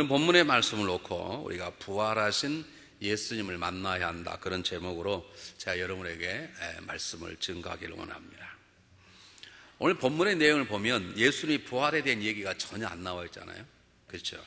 본문의 말씀을 놓고 우리가 부활하신 예수님을 만나야 한다, 그런 제목으로 제가 여러분에게 말씀을 증거하기를 원합니다. 오늘 본문의 내용을 보면 예수님이 부활에 대한 얘기가 전혀 안 나와 있잖아요. 그렇죠?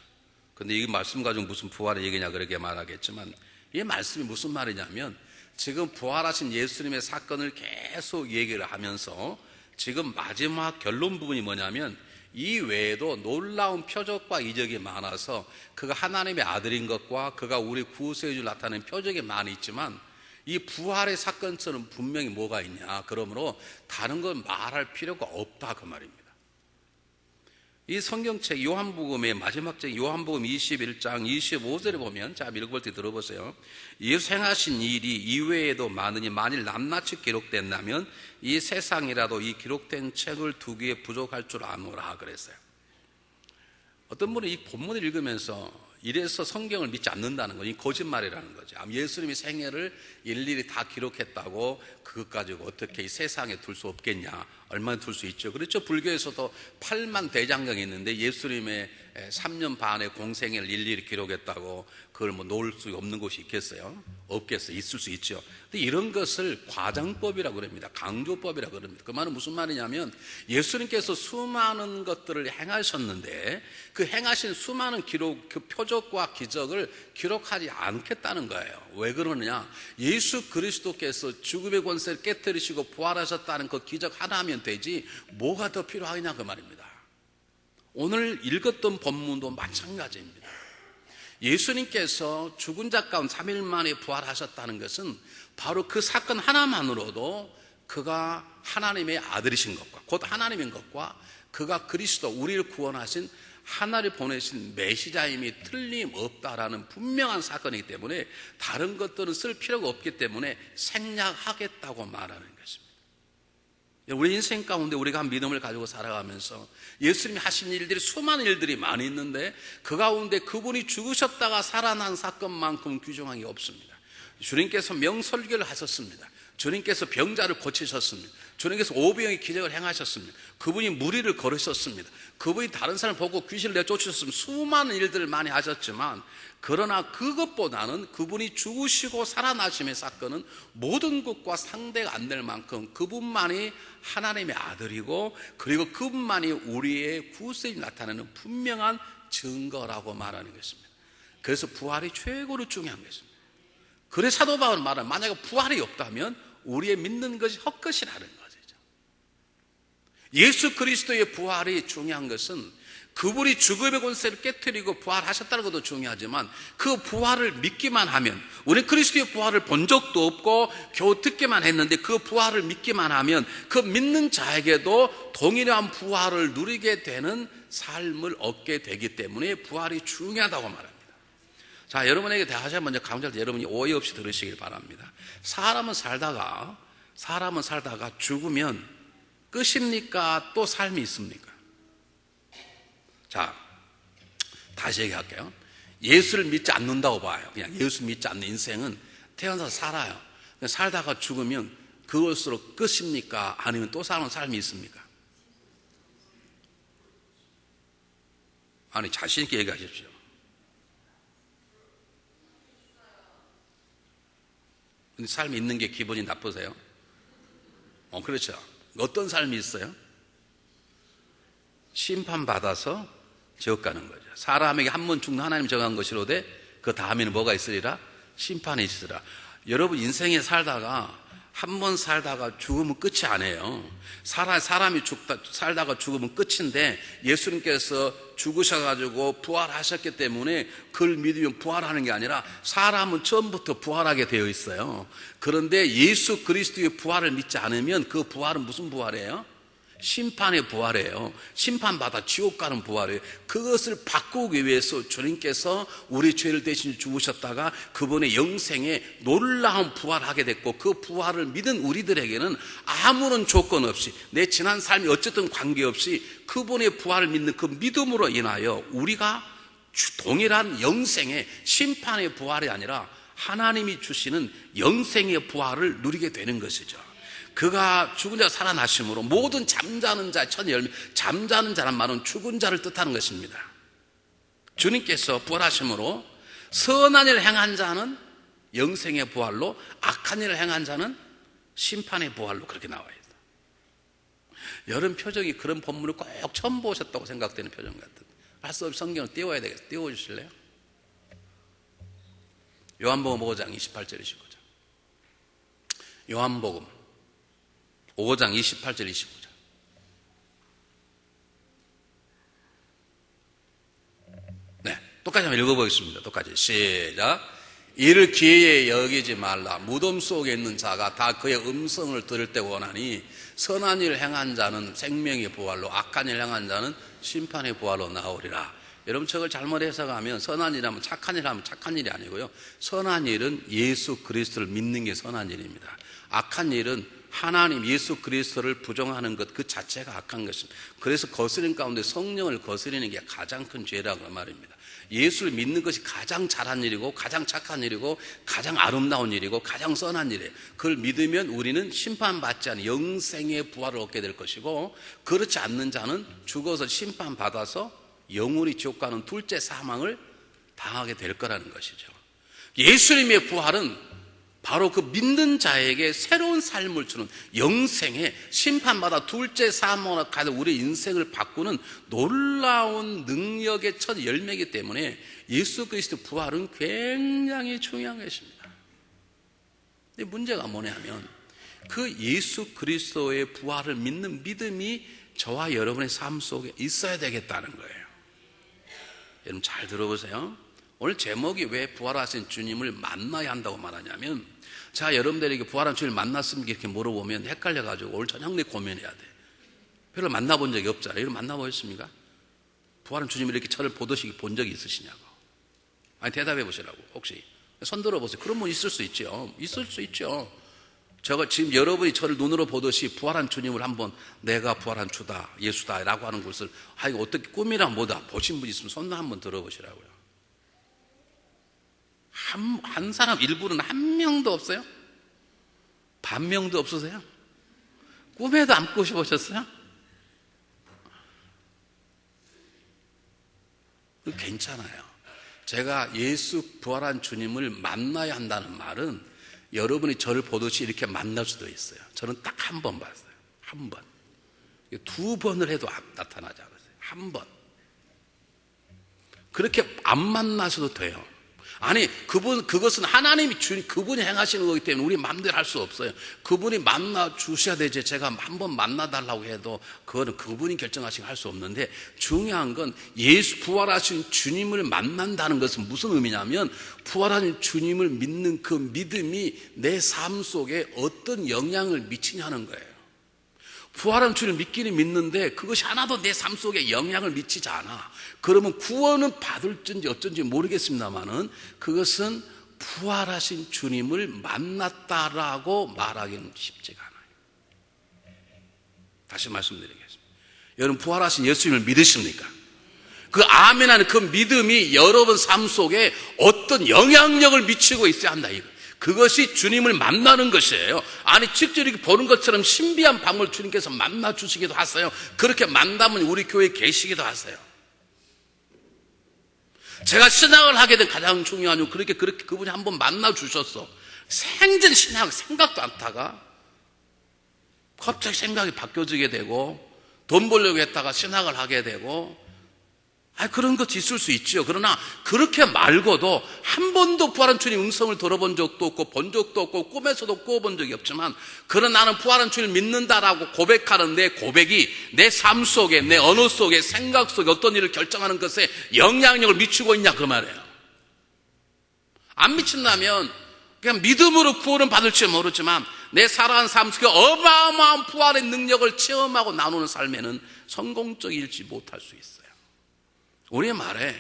근데 이 말씀 가지고 무슨 부활의 얘기냐 그렇게 말하겠지만, 이 말씀이 무슨 말이냐면 지금 부활하신 예수님의 사건을 계속 얘기를 하면서 지금 마지막 결론 부분이 뭐냐면, 이 외에도 놀라운 표적과 이적이 많아서 그가 하나님의 아들인 것과 그가 우리 구세주를 나타내는 표적이 많이 있지만, 이 부활의 사건처럼 분명히 뭐가 있냐, 그러므로 다른 건 말할 필요가 없다, 그 말입니다. 이 성경책 요한복음의 마지막 책 요한복음 21장 25절에 보면, 자, 읽어볼 때 들어보세요. 예수 행하신 일이 이외에도 많으니 만일 낱낱이 기록된다면 이 세상이라도 이 기록된 책을 두기에 부족할 줄 아노라 그랬어요. 어떤 분이 이 본문을 읽으면서 이래서 성경을 믿지 않는다는 건 이 거짓말이라는 거죠. 예수님이 생애를 일일이 다 기록했다고 그것 가지고 어떻게 이 세상에 둘 수 없겠냐, 얼마나 둘 수 있죠. 그렇죠. 불교에서도 8만 대장경이 있는데 예수님의 3년 반의 공생애를 일일이 기록했다고 그걸 뭐 놓을 수 없는 곳이 있겠어요? 없겠어요. 있을 수 있죠. 근데 이런 것을 과장법이라고 그럽니다. 강조법이라고 그럽니다. 그 말은 무슨 말이냐면, 예수님께서 수많은 것들을 행하셨는데 그 행하신 수많은 기록, 그 표적과 기적을 기록하지 않겠다는 거예요. 왜 그러느냐? 예수 그리스도께서 죽음의 권세를 깨뜨리시고 부활하셨다는 그 기적 하나 하면 되지 뭐가 더 필요하냐, 그 말입니다. 오늘 읽었던 본문도 마찬가지입니다. 예수님께서 죽은 자 가운데 3일 만에 부활하셨다는 것은 바로 그 사건 하나만으로도 그가 하나님의 아들이신 것과 곧 하나님인 것과 그가 그리스도, 우리를 구원하신 하나를 보내신 메시자임이 틀림없다라는 분명한 사건이기 때문에 다른 것들은 쓸 필요가 없기 때문에 생략하겠다고 말하는 것입니다. 우리 인생 가운데 우리가 믿음을 가지고 살아가면서 예수님이 하신 일들이, 수많은 일들이 많이 있는데 그 가운데 그분이 죽으셨다가 살아난 사건만큼 귀중한 게 없습니다. 주님께서 명설교를 하셨습니다. 주님께서 병자를 고치셨습니다. 주님께서 오병의 기적을 행하셨습니다. 그분이 무리를 걸으셨습니다. 그분이 다른 사람을 보고 귀신을 내쫓으셨습니다. 수많은 일들을 많이 하셨지만, 그러나 그것보다는 그분이 죽으시고 살아나심의 사건은 모든 것과 상대가 안 될 만큼 그분만이 하나님의 아들이고, 그리고 그분만이 우리의 구세주를 나타내는 분명한 증거라고 말하는 것입니다. 그래서 부활이 최고로 중요한 것입니다. 그래서 사도 바울은 말하는, 만약에 부활이 없다면 우리의 믿는 것이 헛것이라는 것이죠. 예수 그리스도의 부활이 중요한 것은 그분이 죽음의 권세를 깨뜨리고 부활하셨다는 것도 중요하지만, 그 부활을 믿기만 하면, 우리 그리스도의 부활을 본 적도 없고 겨우 듣기만 했는데 그 부활을 믿기만 하면 그 믿는 자에게도 동일한 부활을 누리게 되는 삶을 얻게 되기 때문에 부활이 중요하다고 말합니다. 자, 여러분에게 다시 한번 강조할 때 여러분이 오해 없이 들으시길 바랍니다. 사람은 살다가 죽으면 끝입니까? 또 삶이 있습니까? 자, 다시 얘기할게요. 예수를 믿지 않는다고 봐요. 그냥 예수 믿지 않는 인생은 태어나서 살아요. 살다가 죽으면 그것으로 끝입니까? 아니면 또 사는 삶이 있습니까? 아니, 자신 있게 얘기하십시오. 근데 삶이 있는 게 기분이 나쁘세요? 그렇죠. 어떤 삶이 있어요? 심판받아서 지옥 가는 거죠. 사람에게 한 번 죽는 하나님 정한 것이로되 그 다음에는 뭐가 있으리라? 심판이 있으리라. 여러분 인생에 살다가 한 번 살다가 죽으면 끝이 아니에요. 사람이 살다가 죽으면 끝인데, 예수님께서 죽으셔가지고 부활하셨기 때문에 그걸 믿으면 부활하는 게 아니라 사람은 처음부터 부활하게 되어 있어요. 그런데 예수 그리스도의 부활을 믿지 않으면 그 부활은 무슨 부활이에요? 심판의 부활이에요. 심판받아 지옥 가는 부활이에요. 그것을 바꾸기 위해서 주님께서 우리 죄를 대신 죽으셨다가 그분의 영생에 놀라운 부활하게 됐고, 그 부활을 믿은 우리들에게는 아무런 조건 없이, 내 지난 삶이 어쨌든 관계없이 그분의 부활을 믿는 그 믿음으로 인하여 우리가 동일한 영생의 심판의 부활이 아니라 하나님이 주시는 영생의 부활을 누리게 되는 것이죠. 그가 죽은 자 살아나심으로 모든 잠자는 자, 첫 열매, 잠자는 자란 말은 죽은 자를 뜻하는 것입니다. 주님께서 부활하심으로 선한 일을 행한 자는 영생의 부활로, 악한 일을 행한 자는 심판의 부활로, 그렇게 나와 있어요. 여러분 표정이 그런 본문을 꼭 처음 보셨다고 생각되는 표정 같은, 할 수 없이 성경을 띄워야 되겠어요. 띄워주실래요? 요한복음 5장 28절 29절. 요한복음 5장 28절 29절. 네, 똑같이 한번 읽어보겠습니다. 똑같이 시작. 이를 기회에 여기지 말라. 무덤 속에 있는 자가 다 그의 음성을 들을 때 원하니 선한 일을 행한 자는 생명의 부활로, 악한 일을 행한 자는 심판의 부활로 나오리라. 여러분 저걸 잘못 해석하면 선한 일하면 착한 일 하면 착한 일이 아니고요, 선한 일은 예수 그리스도를 믿는 게 선한 일입니다. 악한 일은 하나님 예수 그리스도를 부정하는 것 그 자체가 악한 것입니다. 그래서 거스림 가운데 성령을 거스리는 게 가장 큰 죄라고 말입니다. 예수를 믿는 것이 가장 잘한 일이고 가장 착한 일이고 가장 아름다운 일이고 가장 선한 일이에요. 그걸 믿으면 우리는 심판받지 않은 영생의 부활을 얻게 될 것이고, 그렇지 않는 자는 죽어서 심판받아서 영원히 지옥 가는 둘째 사망을 당하게 될 거라는 것이죠. 예수님의 부활은 바로 그 믿는 자에게 새로운 삶을 주는, 영생의 심판받아 둘째 사망으로 가는 우리 인생을 바꾸는 놀라운 능력의 첫 열매이기 때문에 예수 그리스도 부활은 굉장히 중요한 것입니다. 근데 문제가 뭐냐면 그 예수 그리스도의 부활을 믿는 믿음이 저와 여러분의 삶 속에 있어야 되겠다는 거예요. 여러분 잘 들어보세요. 오늘 제목이 왜 부활하신 주님을 만나야 한다고 말하냐면, 자, 여러분들에게 부활한 주님을 만났습니까? 이렇게 물어보면 헷갈려가지고 오늘 저녁 내 고민해야 돼. 별로 만나본 적이 없잖아요. 여러분 만나보셨습니까? 부활한 주님을 이렇게 저를 보듯이 본 적이 있으시냐고. 아니 대답해 보시라고. 혹시 손 들어보세요. 그런 분 있을 수 있죠. 있을 수 있죠. 제가 지금 여러분이 저를 눈으로 보듯이 부활한 주님을 한번, 내가 부활한 주다, 예수다 라고 하는 것을 이거 어떻게 꿈이라 뭐다 보신 분 있으면 손 한번 들어보시라고요. 한 사람, 일부는 한 명도 없어요? 반 명도 없으세요? 꿈에도 안 꾸셔보셨어요? 괜찮아요. 제가 예수 부활한 주님을 만나야 한다는 말은 여러분이 저를 보듯이 이렇게 만날 수도 있어요. 저는 딱 한 번 봤어요. 한 번. 두 번을 해도 나타나지 않았어요. 한 번. 그렇게 안 만나셔도 돼요. 아니, 그것은 하나님이 그분이 행하시는 거기 때문에 우리 마음대로 할 수 없어요. 그분이 만나 주셔야 되지. 제가 한번 만나달라고 해도 그거는 그분이 결정하시고 할 수 없는데, 중요한 건 예수 부활하신 주님을 만난다는 것은 무슨 의미냐면, 부활하신 주님을 믿는 그 믿음이 내 삶 속에 어떤 영향을 미치냐는 거예요. 부활한 주를 믿기는 믿는데 그것이 하나도 내 삶 속에 영향을 미치지 않아. 그러면 구원은 받을지 어쩐지 모르겠습니다만은 그것은 부활하신 주님을 만났다라고 말하기는 쉽지가 않아요. 다시 말씀드리겠습니다. 여러분 부활하신 예수님을 믿으십니까? 그 아멘하는 그 믿음이 여러분 삶 속에 어떤 영향력을 미치고 있어야 한다 이거. 그것이 주님을 만나는 것이에요. 아니 직접 이렇게 보는 것처럼 신비한 방을 주님께서 만나 주시기도 하세요. 그렇게 만나면 우리 교회에 계시기도 하세요. 제가 신앙을 하게 된 가장 중요한 이유, 그렇게 그분이 한번 만나 주셨어. 생전 신앙 생각도 않다가 갑자기 생각이 바뀌어지게 되고, 돈 벌려고 했다가 신앙을 하게 되고, 그런 것이 있을 수 있죠. 그러나 그렇게 말고도 한 번도 부활한 주님 음성을 들어본 적도 없고 본 적도 없고 꿈에서도 꿔본 적이 없지만, 그러나 나는 부활한 주님을 믿는다라고 고백하는 내 고백이 내 삶 속에, 내 언어 속에, 생각 속에 어떤 일을 결정하는 것에 영향력을 미치고 있냐 그 말이에요. 안 미친다면 그냥 믿음으로 구원을 받을지 모르지만 내 살아가는 삶 속에 어마어마한 부활의 능력을 체험하고 나누는 삶에는 성공적이지 못할 수 있어요. 우리 말에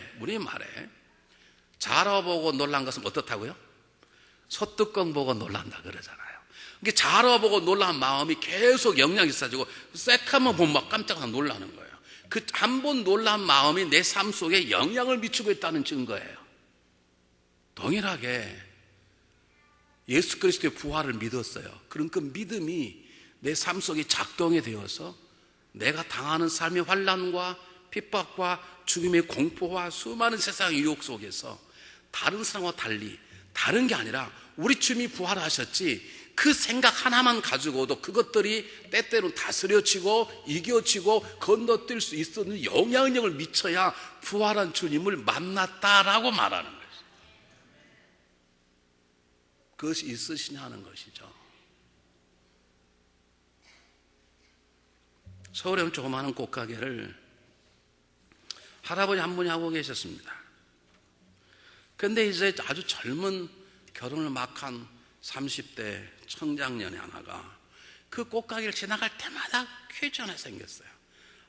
자라보고 놀란 것은 어떻다고요? 소뚜껑 보고 놀란다 그러잖아요. 이게 자라보고 놀란 마음이 계속 영향이 있어가지고 새카만 보면 막 깜짝 놀라는 거예요. 그 한 번 놀란 마음이 내 삶 속에 영향을 미치고 있다는 증거예요. 동일하게 예수 그리스도의 부활을 믿었어요. 그럼 그 믿음이 내 삶 속에 작동이 되어서 내가 당하는 삶의 환난과 핍박과 죽음의 공포와 수많은 세상의 유혹 속에서 다른 사람과 달리, 다른 게 아니라 우리 주님이 부활하셨지, 그 생각 하나만 가지고도 그것들이 때때로 다스려지고 이겨지고 건너뛸 수 있었는 영향력을 미쳐야 부활한 주님을 만났다라고 말하는 것이죠. 그것이 있으시냐는 것이죠. 서울에 온 조그마한 꽃가게를 할아버지 한 분이 하고 계셨습니다. 근데 이제 아주 젊은 결혼을 막 한 30대 청장년의 하나가 그 꽃가게를 지나갈 때마다 퀴즈 하나 생겼어요.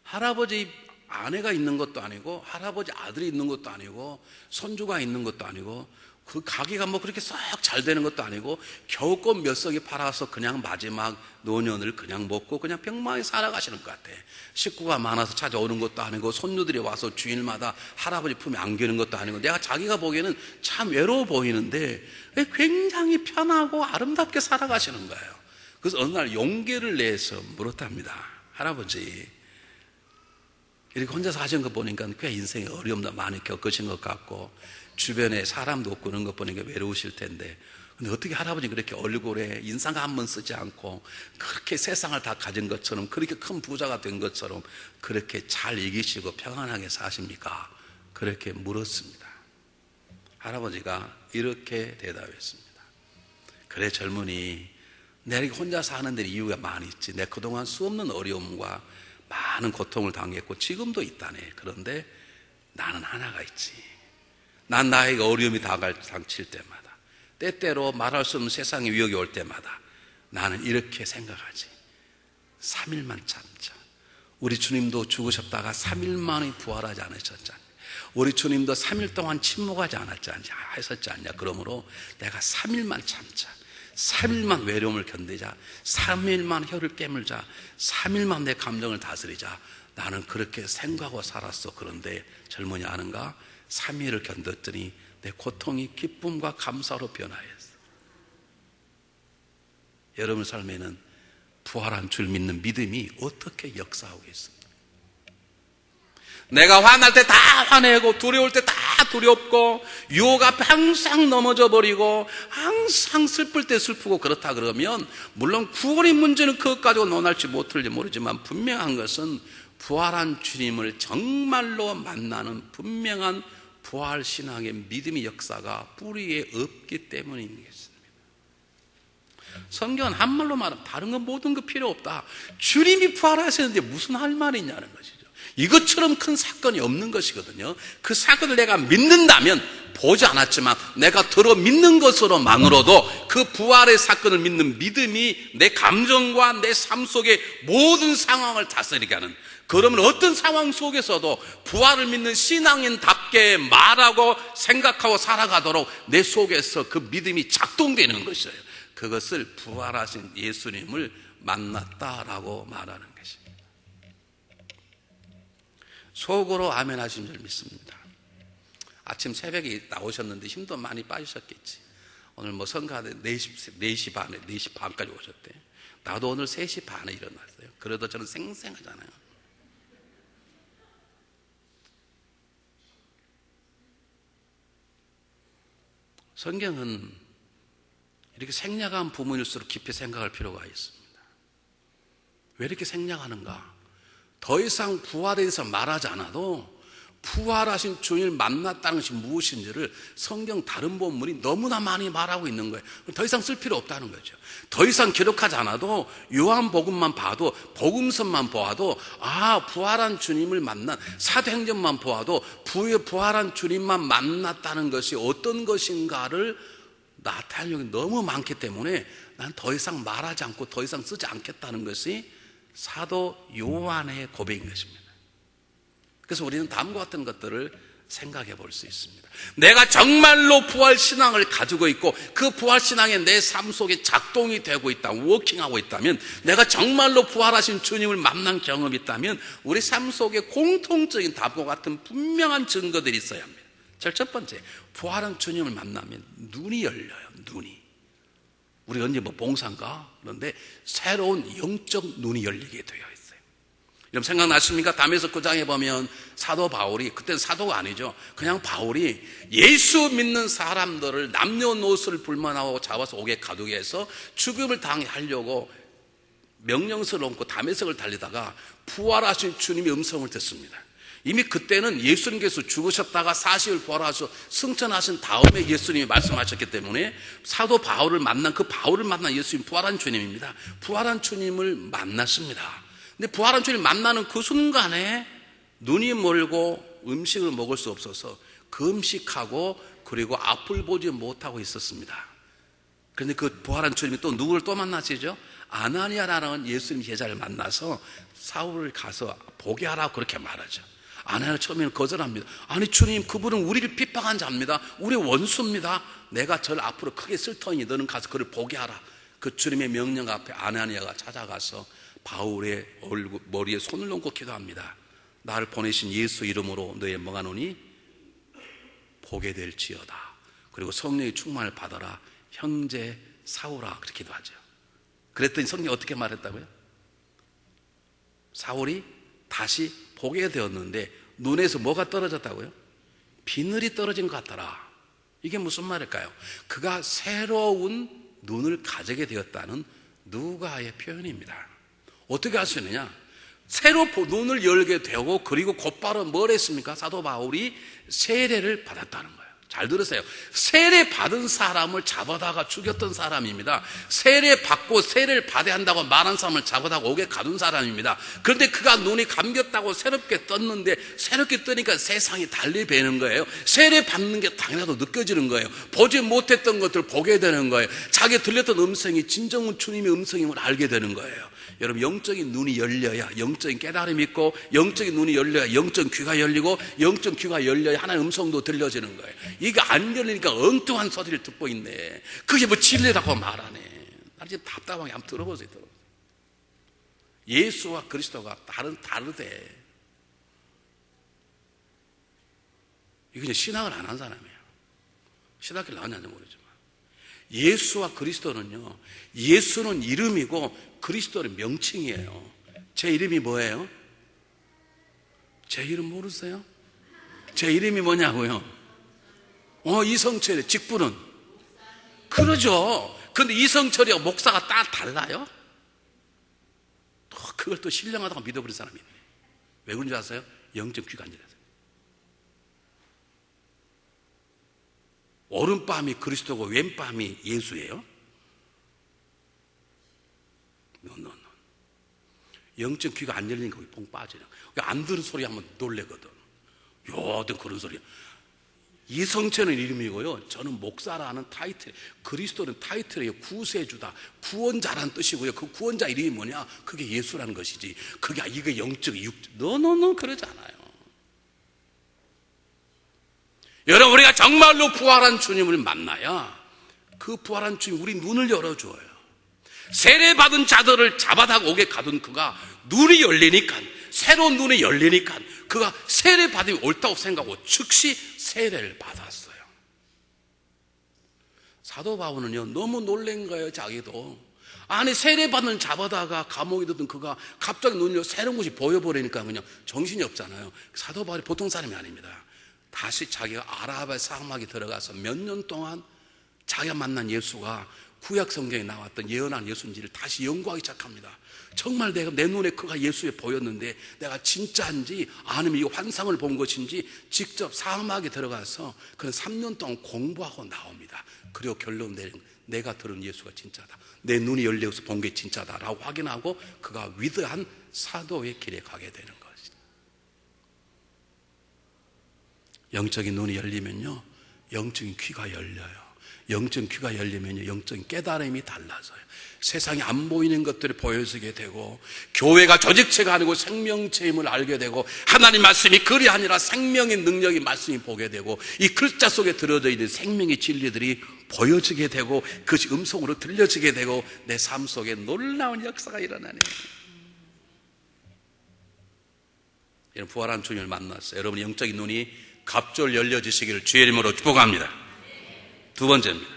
할아버지 아내가 있는 것도 아니고 할아버지 아들이 있는 것도 아니고 손주가 있는 것도 아니고 그 가게가 뭐 그렇게 썩 잘 되는 것도 아니고 겨우 꽃 몇 석이 팔아서 그냥 마지막 노년을 그냥 먹고 그냥 평범하게 살아가시는 것 같아. 식구가 많아서 찾아오는 것도 아니고 손주들이 와서 주일마다 할아버지 품에 안기는 것도 아니고 내가 자기가 보기에는 참 외로워 보이는데 굉장히 편하고 아름답게 살아가시는 거예요. 그래서 어느 날 용기를 내서 물었답니다. 할아버지, 이렇게 혼자서 하시는 거 보니까 꽤 인생에 어려움도 많이 겪으신 것 같고 주변에 사람도 없고 그런 것 보니까 외로우실 텐데, 근데 어떻게 할아버지 그렇게 얼굴에 인상 한 번 쓰지 않고 그렇게 세상을 다 가진 것처럼 그렇게 큰 부자가 된 것처럼 그렇게 잘 이기시고 평안하게 사십니까? 그렇게 물었습니다. 할아버지가 이렇게 대답했습니다. 그래 젊은이, 내가 이렇게 혼자 사는 데 이유가 많이 있지. 내가 그동안 수없는 어려움과 많은 고통을 당했고 지금도 있다네. 그런데 나는 하나가 있지. 난 나에게 어려움이 닥칠 때마다, 때때로 말할 수 없는 세상의 위협이 올 때마다 나는 이렇게 생각하지. 3일만 참자. 우리 주님도 죽으셨다가 3일 만에 부활하지 않으셨잖아요. 우리 주님도 3일 동안 침묵하지 하셨지 않냐. 그러므로 내가 3일만 참자. 3일만 외로움을 견디자. 3일만 혀를 깨물자. 3일만 내 감정을 다스리자. 나는 그렇게 생각하고 살았어. 그런데 젊은이 아는가? 3일을 견뎠더니 내 고통이 기쁨과 감사로 변화했어. 여러분 삶에는 부활한 줄 믿는 믿음이 어떻게 역사하고 있습니까? 내가 화날 때 다 화내고 두려울 때 다 두렵고 유혹 앞에 항상 넘어져 버리고 항상 슬플 때 슬프고 그렇다 그러면 물론 구원의 문제는 그것 가지고 논할지 못할지 모르지만 분명한 것은 부활한 주님을 정말로 만나는 분명한 부활신앙의 믿음의 역사가 뿌리에 없기 때문인 것입니다. 성경은 한말로 말하면 다른 건 모든 거 필요 없다. 주님이 부활하셨는데 무슨 할 말이 있냐는 것이죠. 이것처럼 큰 사건이 없는 것이거든요. 그 사건을 내가 믿는다면 보지 않았지만 내가 들어 믿는 것으로만으로도 그 부활의 사건을 믿는 믿음이 내 감정과 내 삶 속의 모든 상황을 다스리게 하는, 그러면 어떤 상황 속에서도 부활을 믿는 신앙인답게 말하고 생각하고 살아가도록 내 속에서 그 믿음이 작동되는 것이에요. 그것을 부활하신 예수님을 만났다라고 말하는 것입니다. 속으로 아멘 하신 줄 믿습니다. 아침 새벽에 나오셨는데 힘도 많이 빠지셨겠지. 오늘 뭐 성가대 4시 반에 4시 반까지 오셨대. 나도 오늘 3시 반에 일어났어요. 그래도 저는 생생하잖아요. 성경은 이렇게 생략한 부분일수록 깊이 생각할 필요가 있습니다. 왜 이렇게 생략하는가? 더 이상 부활에 대해서 말하지 않아도 부활하신 주님을 만났다는 것이 무엇인지를 성경 다른 본문이 너무나 많이 말하고 있는 거예요. 더 이상 쓸 필요 없다는 거죠. 더 이상 기록하지 않아도 요한복음만 봐도, 복음서만 보아도 부활한 주님을 만난, 사도행전만 보아도 부활한 주님만 만났다는 것이 어떤 것인가를 나타내려고 너무 많기 때문에 난 더 이상 말하지 않고 더 이상 쓰지 않겠다는 것이 사도 요한의 고백인 것입니다. 그래서 우리는 다음과 같은 것들을 생각해 볼 수 있습니다. 내가 정말로 부활신앙을 가지고 있고 그 부활신앙이 내 삶 속에 작동이 되고 있다, 워킹하고 있다면, 내가 정말로 부활하신 주님을 만난 경험이 있다면 우리 삶 속에 공통적인 답과 같은 분명한 증거들이 있어야 합니다. 첫 번째, 부활한 주님을 만나면 눈이 열려요. 눈이. 우리 언제 봉사인가? 그런데 새로운 영적 눈이 열리게 되어 있어요. 여러분 생각나십니까? 다메섹 9장에 보면 사도 바울이, 그때는 사도가 아니죠, 그냥 바울이 예수 믿는 사람들을 남녀노소를 불문하고 잡아서 옥에 가두게 해서 죽음을 당하려고 명령서를 얹고 다메섹을 달리다가 부활하신 주님의 음성을 듣습니다. 이미 그때는 예수님께서 죽으셨다가 40일 부활하셔서 승천하신 다음에 예수님이 말씀하셨기 때문에 사도 바울을 만난, 그 바울을 만난 예수님, 부활한 주님입니다. 부활한 주님을 만났습니다. 근데 부활한 주님을 만나는 그 순간에 눈이 멀고 음식을 먹을 수 없어서 금식하고 그리고 앞을 보지 못하고 있었습니다. 그런데 그 부활한 주님이 또 누구를 또 만나시죠? 아나니아라는 예수님 제자를 만나서 사울을 가서 보게 하라고 그렇게 말하죠. 아나니아가 처음에는 거절합니다. 아니 주님, 그분은 우리를 핍박한 자입니다. 우리 원수입니다. 내가 저를 앞으로 크게 쓸 터니 너는 가서 그를 보게 하라. 그 주님의 명령 앞에 아나니아가 찾아가서 바울의 머리에 손을 얹고 기도합니다. 나를 보내신 예수 이름으로 너의 명하노니 보게 될지어다. 그리고 성령의 충만을 받아라. 형제 사울아, 그렇게 기도하죠. 그랬더니 성령이 어떻게 말했다고요? 사울이 다시 보게 되었는데 눈에서 뭐가 떨어졌다고요? 비늘이 떨어진 것 같더라. 이게 무슨 말일까요? 그가 새로운 눈을 가지게 되었다는 누가의 표현입니다. 어떻게 할 수 있느냐? 새로 눈을 열게 되고 그리고 곧바로 뭘 했습니까? 사도 바울이 세례를 받았다는 거예요. 잘 들으세요. 세례 받은 사람을 잡아다가 죽였던 사람입니다. 세례 받고 세례를 받아야 한다고 말한 사람을 잡아다가 옥에 가둔 사람입니다. 그런데 그가 눈이 감겼다고 새롭게 떴는데 새롭게 뜨니까 세상이 달리 배는 거예요. 세례 받는 게 당연하다고 느껴지는 거예요. 보지 못했던 것들을 보게 되는 거예요. 자기 들렸던 음성이 진정은 주님의 음성임을 알게 되는 거예요. 여러분, 영적인 눈이 열려야 영적인 깨달음이 있고, 영적인 눈이 열려야 영적인 귀가 열리고, 영적인 귀가 열려야 하나의 음성도 들려지는 거예요. 이게 안 열리니까 엉뚱한 소리를 듣고 있네. 그게 뭐 진리라고 말하네. 나 지금 답답하게 한번 들어보세요. 예수와 그리스도가 다르대. 이게 그냥 신앙을 안 한 사람이에요. 신학교 나왔는지 모르지만 예수와 그리스도는요, 예수는 이름이고 그리스도는 명칭이에요. 제 이름이 뭐예요? 제 이름 모르세요? 제 이름이 뭐냐고요? 이성철의 직분은? 그러죠. 근데 이성철이하고 목사가 딱 달라요? 또 그걸 또 신령하다고 믿어버린 사람이 있네. 왜 그런지 아세요? 영적 귀가 안 열려서. 오른밤이 그리스도고 왼밤이 예수예요? No. 영적 귀가 안 열리니까 거기 뽕 빠지는 거예요. 안 들은 소리 하면 놀래거든. 어떤 그런 소리야. 이성철은 이름이고요, 저는 목사라는 타이틀, 그리스도는 타이틀이에요. 구세주다, 구원자라는 뜻이고요. 그 구원자 이름이 뭐냐? 그게 예수라는 것이지. 이게 영적 No, 그러지 않아요. 여러분, 우리가 정말로 부활한 주님을 만나야 그 부활한 주님 우리 눈을 열어줘요. 세례받은 자들을 잡아다가 옥에 가둔 그가 눈이 열리니까, 새로운 눈이 열리니까 그가 세례받으면 옳다고 생각하고 즉시 세례를 받았어요. 사도 바울은요, 너무 놀란 거예요. 자기도 아니, 세례받는 잡아다가 감옥에 두던 그가 갑자기 눈이 새로운 것이 보여버리니까 그냥 정신이 없잖아요. 사도 바울이 보통 사람이 아닙니다. 다시 자기가 아라비아 사막에 들어가서 몇 년 동안 자기가 만난 예수가 구약 성경에 나왔던 예언한 예수인지를 다시 연구하기 시작합니다. 정말 내 눈에 그가 예수에 보였는데 내가 진짜인지 아니면 이 환상을 본 것인지 직접 사막에 들어가서 그는 3년 동안 공부하고 나옵니다. 그리고 결론 내가 들은 예수가 진짜다, 내 눈이 열려서 본 게 진짜다라고 확인하고 그가 위대한 사도의 길에 가게 되는 것이죠. 영적인 눈이 열리면요, 영적인 귀가 열려요. 영적인 귀가 열리면요, 영적인 깨달음이 달라져요. 세상에 안 보이는 것들이 보여지게 되고, 교회가 조직체가 아니고 생명체임을 알게 되고, 하나님 말씀이 글이 아니라 생명의 능력이 말씀이 보게 되고, 이 글자 속에 들어져 있는 생명의 진리들이 보여지게 되고, 그것이 음성으로 들려지게 되고, 내 삶 속에 놀라운 역사가 일어나네요. 여러분, 부활한 주님을 만났어요. 여러분, 영적인 눈이 갑절 열려지시기를 주의 이름으로 축복합니다. 두 번째입니다.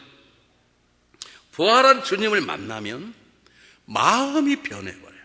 부활한 주님을 만나면 마음이 변해버려요.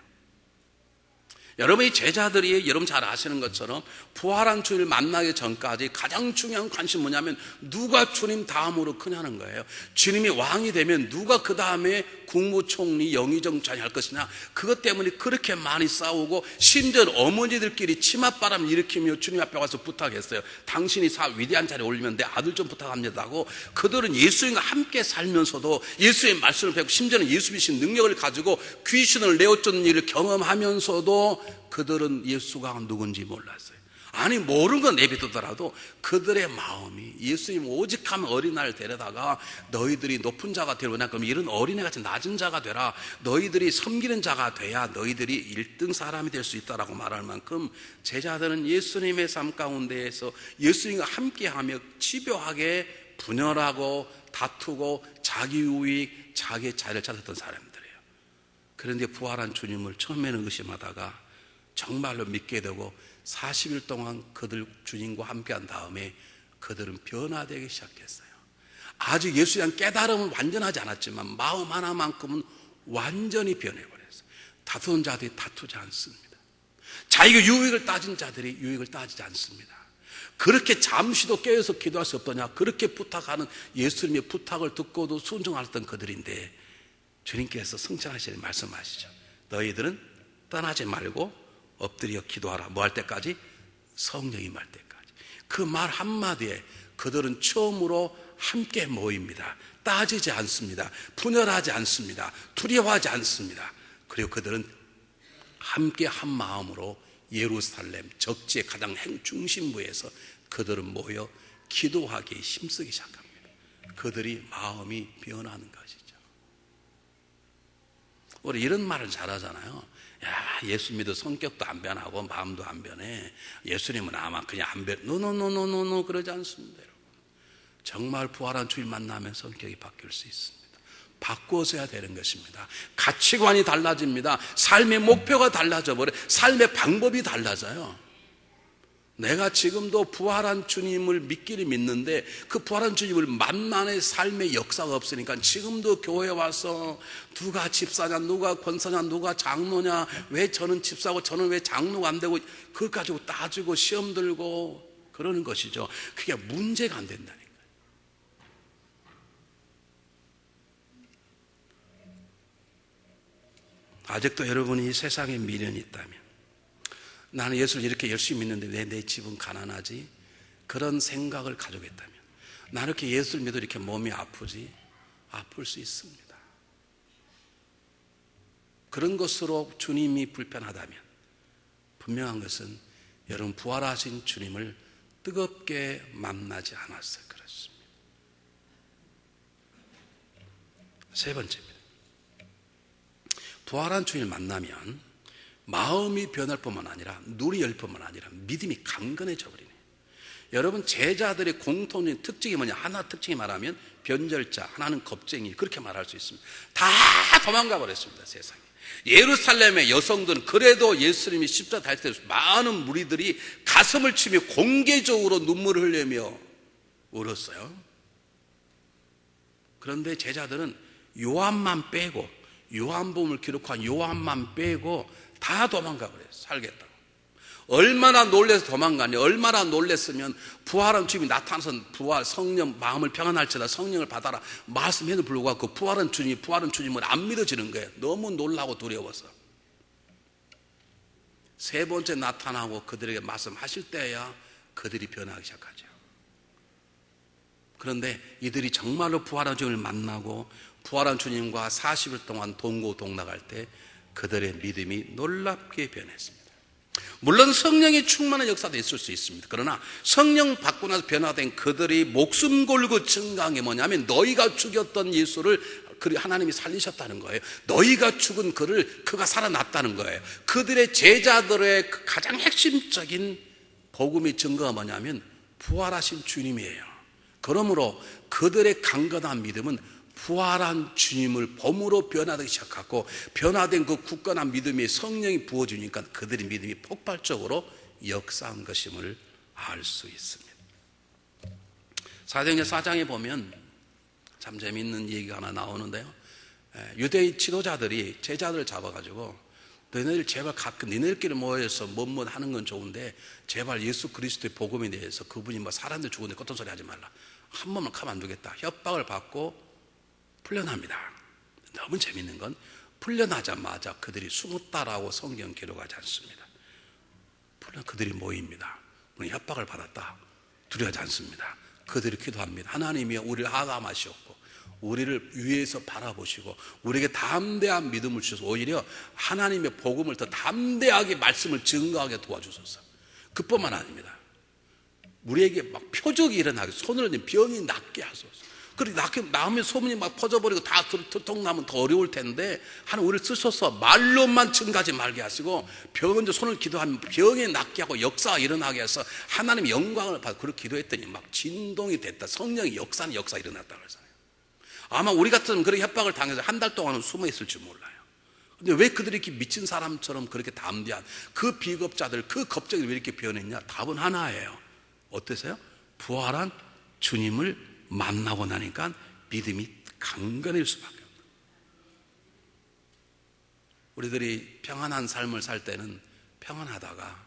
여러분이 제자들이 여러분 잘 아시는 것처럼 부활한 주님을 만나기 전까지 가장 중요한 관심은 뭐냐면 누가 주님 다음으로 크냐는 거예요. 주님이 왕이 되면 누가 그 다음에 국무총리, 영의정장이 할 것이냐, 그것 때문에 그렇게 많이 싸우고 심지어 어머니들끼리 치맛바람 일으키며 주님 앞에 와서 부탁했어요. 당신이 위대한 자리에 올리면 내 아들 좀 부탁합니다 하고, 그들은 예수님과 함께 살면서도 예수의 말씀을 배우고 심지어는 예수 믿으신 능력을 가지고 귀신을 내어쫓는 일을 경험하면서도 그들은 예수가 누군지 몰랐어요. 아니, 모르는 건 내비두더라도 그들의 마음이 예수님 오직 하면 어린아이를 데려다가 너희들이 높은 자가 되려나, 그럼 이런 어린애같이 낮은 자가 되라, 너희들이 섬기는 자가 돼야 너희들이 1등 사람이 될 수 있다라고 말할 만큼 제자들은 예수님의 삶 가운데에서 예수님과 함께하며 집요하게 분열하고 다투고 자기 유익, 자기의 자리를 찾았던 사람들이에요. 그런데 부활한 주님을 처음에는 의심하다가 정말로 믿게 되고 40일 동안 그들 주님과 함께한 다음에 그들은 변화되기 시작했어요. 아직 예수에 대한 깨달음은 완전하지 않았지만 마음 하나만큼은 완전히 변해버렸어요. 다투는 자들이 다투지 않습니다. 자기가 유익을 따진 자들이 유익을 따지지 않습니다. 그렇게 잠시도 깨어서 기도할 수 없더냐, 그렇게 부탁하는 예수님의 부탁을 듣고도 순종하였던 그들인데 주님께서 성찬하시는 말씀하시죠. 너희들은 떠나지 말고 엎드려 기도하라. 뭐 할 때까지? 성령이 임할 때까지. 그 말 한마디에 그들은 처음으로 함께 모입니다. 따지지 않습니다. 분열하지 않습니다. 두려워하지 않습니다. 그리고 그들은 함께 한 마음으로 예루살렘 적지의 가장 중심부에서 그들은 모여 기도하기 힘쓰기 시작합니다. 그들이 마음이 변하는 것이죠. 우리 이런 말을 잘하잖아요. 야, 예수 믿어 성격도 안 변하고 마음도 안 변해. 예수님은 아마 그냥 안 변해. 노노노노노노 그러지 않습니다. 여러분. 정말 부활한 주님 만나면 성격이 바뀔 수 있습니다. 바꿔서야 되는 것입니다. 가치관이 달라집니다. 삶의 목표가 달라져 버려요. 삶의 방법이 달라져요. 내가 지금도 부활한 주님을 믿기를 믿는데 그 부활한 주님을 만나는 삶의 역사가 없으니까 지금도 교회에 와서 누가 집사냐, 누가 권사냐, 누가 장로냐, 왜 저는 집사고 저는 왜 장로가 안 되고 그것 가지고 따지고 시험 들고 그러는 것이죠. 그게 문제가 안 된다니까요. 아직도 여러분이 세상에 미련이 있다면, 나는 예수를 이렇게 열심히 믿는데 왜 내 집은 가난하지? 그런 생각을 가지고 있다면, 나는 이렇게 예수를 믿어 이렇게 몸이 아프지? 아플 수 있습니다. 그런 것으로 주님이 불편하다면 분명한 것은 여러분 부활하신 주님을 뜨겁게 만나지 않았어 그렇습니다. 세 번째입니다. 부활한 주님을 만나면 마음이 변할 뿐만 아니라 눈이 열 뿐만 아니라 믿음이 강건해져 버리네요. 여러분 제자들의 공통적인 특징이 뭐냐? 하나 특징이 말하면 변절자, 하나는 겁쟁이, 그렇게 말할 수 있습니다. 다 도망가 버렸습니다. 세상에. 예루살렘의 여성들은 그래도 예수님이 십자가 달 때 많은 무리들이 가슴을 치며 공개적으로 눈물을 흘리며 울었어요. 그런데 제자들은 요한만 빼고, 요한복음을 기록한 요한만 빼고 다 도망가 버려요. 살겠다고. 얼마나 놀라서 도망가냐. 얼마나 놀랐으면 부활한 주님이 나타나서 부활 성령 마음을 평안할지라 성령을 받아라 말씀해도 불구하고 그 부활한 주님을 안 믿어지는 거예요. 너무 놀라고 두려워서. 세 번째 나타나고 그들에게 말씀하실 때야 그들이 변하기 시작하죠. 그런데 이들이 정말로 부활한 주님을 만나고 부활한 주님과 40일 동안 동고동락할 때 그들의 믿음이 놀랍게 변했습니다. 물론 성령의 충만한 역사도 있을 수 있습니다. 그러나 성령 받고 나서 변화된 그들이 목숨 걸고 증거한 게 뭐냐면 너희가 죽였던 예수를 하나님이 살리셨다는 거예요. 너희가 죽은 그가 살아났다는 거예요. 그들의 제자들의 가장 핵심적인 복음의 증거가 뭐냐면 부활하신 주님이에요. 그러므로 그들의 강건한 믿음은 부활한 주님을 봄으로 변화되기 시작하고 변화된 그 굳건한 믿음이 성령이 부어주니까 그들의 믿음이 폭발적으로 역사한 것임을 알 수 있습니다. 사도행전 4장에 보면 참 재미있는 얘기가 하나 나오는데요. 유대인 지도자들이 제자들을 잡아가지고 너희들 제발 가끔 너희들끼리 모여서 뭐뭐 하는 건 좋은데 제발 예수 그리스도의 복음에 대해서 그분이 뭐 사람들 죽었는데 어떤 소리 하지 말라. 한 번만 가면 안 되겠다. 협박을 받고 풀려납니다. 너무 재밌는 건 풀려나자마자 그들이 숨었다라고 성경 기록하지 않습니다. 그들이 모입니다. 협박을 받았다. 두려워하지 않습니다. 그들이 기도합니다. 하나님이 우리를 하감하시옵고 우리를 위에서 바라보시고 우리에게 담대한 믿음을 주셔서 오히려 하나님의 복음을 더 담대하게 말씀을 증거하게 도와주소서. 그뿐만 아닙니다. 우리에게 막 표적이 일어나게 손을 든 병이 낫게 하소서. 그리고 나오면 소문이 막 퍼져버리고 다 들통나면 더 어려울 텐데 하나님 우리를 쓰셔서 말로만 증가하지 말게 하시고 병은 손을 기도하면 병이 낫게 하고 역사가 일어나게 해서 하나님의 영광을 받고 그렇게 기도했더니 막 진동이 됐다. 성령의 역사 일어났다고 그러잖아요. 아마 우리 같으면 그런 협박을 당해서 한 달 동안은 숨어 있을지 몰라요. 근데 왜 그들이 이렇게 미친 사람처럼 그렇게 담대한 그 비겁자들, 그 겁쟁이들 왜 이렇게 변했냐? 답은 하나예요. 어떠세요? 부활한 주님을 만나고 나니까 믿음이 강건해질 수밖에 없다. 우리들이 평안한 삶을 살 때는 평안하다가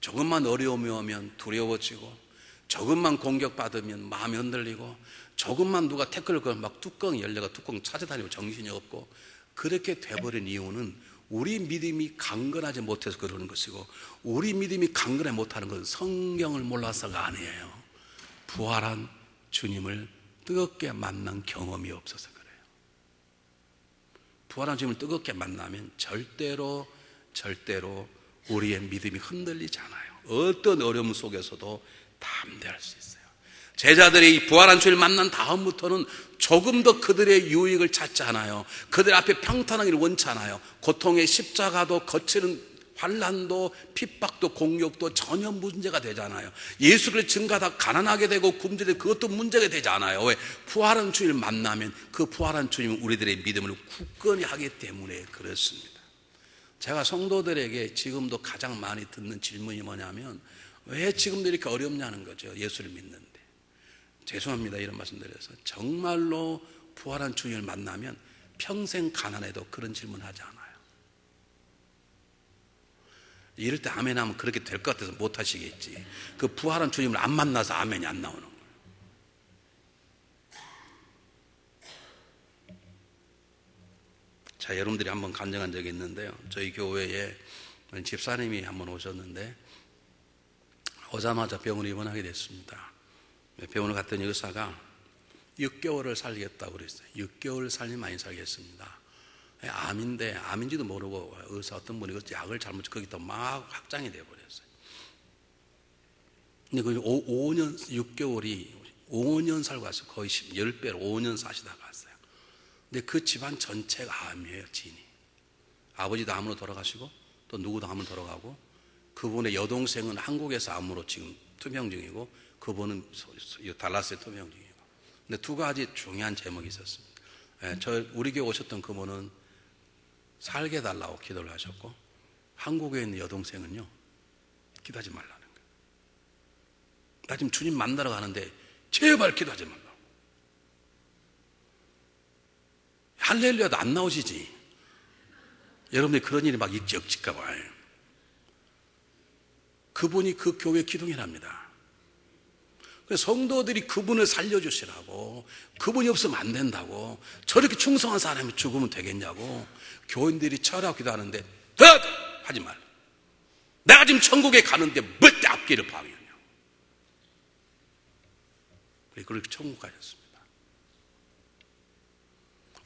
조금만 어려움이 오면 두려워지고 조금만 공격받으면 마음이 흔들리고 조금만 누가 태클을 걸면 막 뚜껑이 열려가 뚜껑 찾아다니고 정신이 없고 그렇게 돼버린 이유는 우리 믿음이 강건하지 못해서 그러는 것이고 우리 믿음이 강건하지 못하는 것은 성경을 몰라서가 아니에요. 부활한 주님을 뜨겁게 만난 경험이 없어서 그래요. 부활한 주님을 뜨겁게 만나면 절대로 우리의 믿음이 흔들리지 않아요. 어떤 어려움 속에서도 담대할 수 있어요. 제자들이 이 부활한 주님을 만난 다음부터는 조금 더 그들의 유익을 찾지 않아요. 그들 앞에 평탄하기를 원치 않아요. 고통의 십자가도 거치는 환난도 핍박도 공격도 전혀 문제가 되지 않아요. 예수를 증거하다 가난하게 되고 굶주리고 그것도 문제가 되지 않아요. 왜? 부활한 주님을 만나면 그 부활한 주님은 우리들의 믿음을 굳건히 하기 때문에 그렇습니다. 제가 성도들에게 지금도 가장 많이 듣는 질문이 뭐냐면 왜 지금도 이렇게 어렵냐는 거죠. 예수를 믿는데. 죄송합니다. 이런 말씀 드려서 정말로 부활한 주님을 만나면 평생 가난해도 그런 질문 하지 않아요. 이럴 때 아멘 하면 그렇게 될 것 같아서 못 하시겠지. 그 부활한 주님을 안 만나서 아멘이 안 나오는 거예요. 자, 여러분들이 한번 간증한 적이 있는데요. 저희 교회에 집사님이 한번 오셨는데 오자마자 병원에 입원하게 됐습니다. 병원을 갔더니 의사가 6개월을 살리겠다고 그랬어요. 6개월 살리면 많이 살겠습니다. 암인데 암인지도 모르고 의사 어떤 분이 약을 잘못 거기다 막 확장이 돼버렸어요. 근데 그 5년 6개월이 5년 살고 왔어요. 거의 10배로 5년 사시다가 왔어요. 근데 그 집안 전체가 암이에요. 진이. 아버지도 암으로 돌아가시고 또 누구도 암으로 돌아가고 그분의 여동생은 한국에서 암으로 지금 투병 중이고 그분은 달라스에 투병 중이고. 근데 두 가지 중요한 제목이 있었습니다. 우리 교회 오셨던 그분은 살게 달라고 기도를 하셨고 한국에 있는 여동생은요 기도하지 말라는 거예요. 나 지금 주님 만나러 가는데 제발 기도하지 말라고. 할렐루야도 안 나오시지. 여러분들이 그런 일이 막 역질까 봐요. 그분이 그 교회 기둥이랍니다. 그래서 성도들이 그분을 살려주시라고, 그분이 없으면 안 된다고, 저렇게 충성한 사람이 죽으면 되겠냐고 교인들이 철하고 기도하는데 하지 말라. 내가 지금 천국에 가는데 뭐 앞길을 방해하냐. 그렇게 천국 가셨습니다.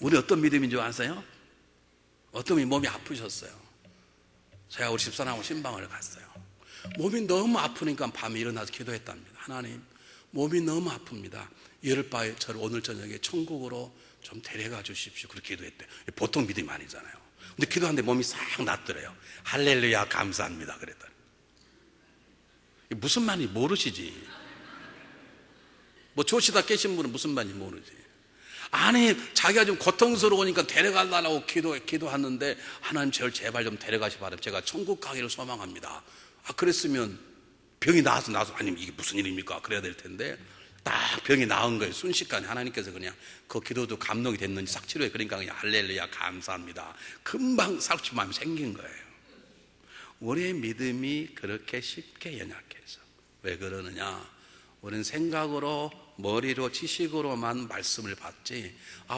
우리 어떤 믿음인지 아세요? 어떤 분이 몸이 아프셨어요. 제가 우리 집사람하고 신방을 갔어요. 몸이 너무 아프니까 밤에 일어나서 기도했답니다. 하나님, 몸이 너무 아픕니다. 이럴 바에 저를 오늘 저녁에 천국으로 좀 데려가 주십시오. 그렇게 기도했대요. 보통 믿음이 아니잖아요. 근데 기도하는데 몸이 싹 낫더래요. 할렐루야 감사합니다 그랬더니. 무슨 말인지 모르시지. 뭐 조시다 깨신 분은 무슨 말인지 모르지. 아니 자기가 좀 고통스러우니까 데려가려고 기도하는데 하나님 저를 제발 좀 데려가시 바랍니다. 제가 천국 가기를 소망합니다. 그랬으면 병이 나아서 아니 이게 무슨 일입니까? 그래야 될 텐데 딱 병이 나은 거예요. 순식간에 하나님께서 그냥 그 기도도 감동이 됐는지 싹 치료해. 그러니까 그냥 할렐루야 감사합니다. 금방 살찌 마음이 생긴 거예요. 우리의 믿음이 그렇게 쉽게 연약해서. 왜 그러느냐? 우리는 생각으로, 머리로, 지식으로만 말씀을 받지,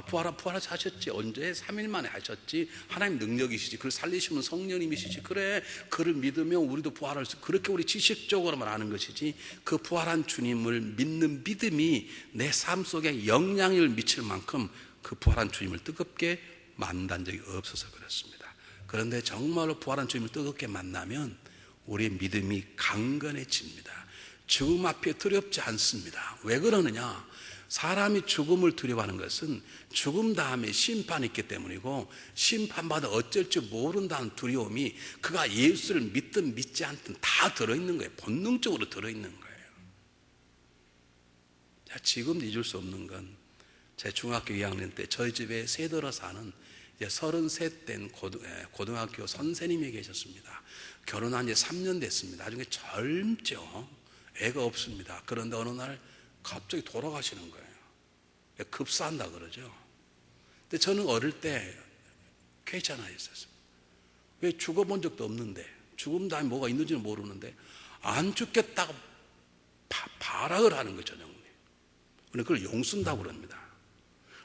부활하시 하셨지, 언제 3일 만에 하셨지, 하나님 능력이시지, 그를 살리시면 성령님이시지, 그래, 그를 믿으면 우리도 부활할 수, 그렇게 우리 지식적으로만 아는 것이지, 그 부활한 주님을 믿는 믿음이 내 삶 속에 영향을 미칠 만큼 그 부활한 주님을 뜨겁게 만난 적이 없어서 그렇습니다. 그런데 정말로 부활한 주님을 뜨겁게 만나면 우리의 믿음이 강건해집니다. 죽음 앞에 두렵지 않습니다. 왜 그러느냐? 사람이 죽음을 두려워하는 것은 죽음 다음에 심판이 있기 때문이고, 심판받아 어쩔 줄 모른다는 두려움이 그가 예수를 믿든 믿지 않든 다 들어있는 거예요. 본능적으로 들어있는 거예요. 지금도 잊을 수 없는 건, 제 중학교 2학년 때 저희 집에 새들어 사는 33 된 고등학교 선생님이 계셨습니다. 결혼한 지 3년 됐습니다. 나중에 젊죠. 애가 없습니다. 그런데 어느 날 갑자기 돌아가시는 거예요. 급사한다 그러죠. 근데 저는 어릴 때 괜찮아 있었어요. 왜 죽어본 적도 없는데, 죽음 다음에 뭐가 있는지는 모르는데 안 죽겠다고 발악을 하는 거죠. 그걸 용쓴다고 그럽니다.